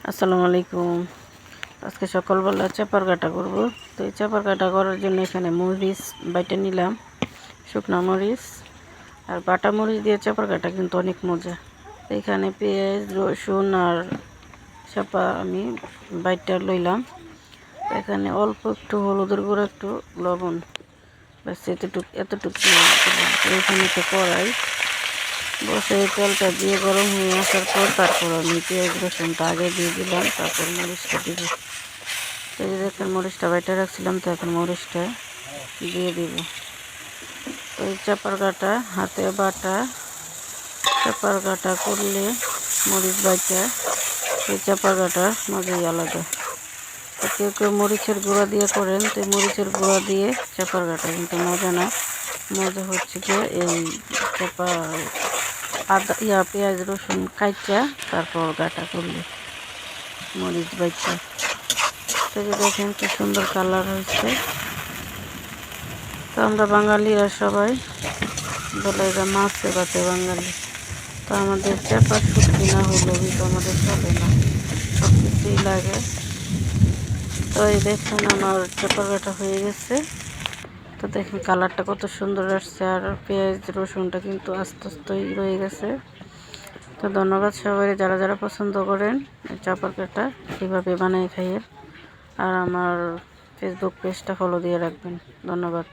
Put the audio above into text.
আসসালামু আলাইকুম। আজকে সকালবেলা চাপার কাটা করব। তো এই চাপার কাটা করার জন্য এখানে মরিচ বাইটে নিলাম, শুকনো মরিচ আর বাটা মরিচ দিয়ে চাপার কাটা কিন্তু অনেক মজা। তো এখানে পেঁয়াজ, রসুন আর চাপা আমি বাইটটা লইলাম। এখানে অল্প একটু হলুদের গুঁড়ো, একটু লবণ, ব্যাস এতটুকু এখানে তো কড়াই বসে তেলটা দিয়ে গরম হয়ে আসার পর তারপর আমি পেঁয়াজ রসুনটা আগে দিয়ে দিলাম, তারপর মরিচটা দিব। এই যে দেখেন মরিচটা বাইটে রাখছিলাম, তো এখন মরিচটা দিয়ে দিব। তো এই চাপার কাটা হাতে বাটা চাপার কাটা করলে মরিচ বাইটা এই চাপার কাটার মজাই আলাদা। তো কেউ কেউ মরিচের গুঁড়া দিয়ে করেন, তো মরিচের গুঁড়া দিয়ে চাপার কাটা কিন্তু মজা না। মজা হচ্ছে কি এই চাপা পেঁয়াজ রসুন কাইচা তারপর গাটা করলে মরিচ বাইচা। তো যে দেখেন কি সুন্দর কালার হয়েছে। তো আমরা বাঙালিরা সবাই বলে এটা মাছে ভাতে বাঙালি। তো আমাদের চাপা শুটকি না হলেও কিন্তু আমাদের চলে না, সব কিছুই লাগে। তো এই দেখুন আমার চাপার কাটা হয়ে গেছে। তো দেখেন কালারটা কত সুন্দর আসছে, আর পেঁয়াজ রসুনটা কিন্তু আস্তে আস্তেই রয়ে গেছে। তো ধন্যবাদ সবাই যারা যারা পছন্দ করেন চাপার কাটা কীভাবে বানিয়ে খাইয়ে, আর আমার ফেসবুক পেজটা ফলো দিয়ে রাখবেন। ধন্যবাদ।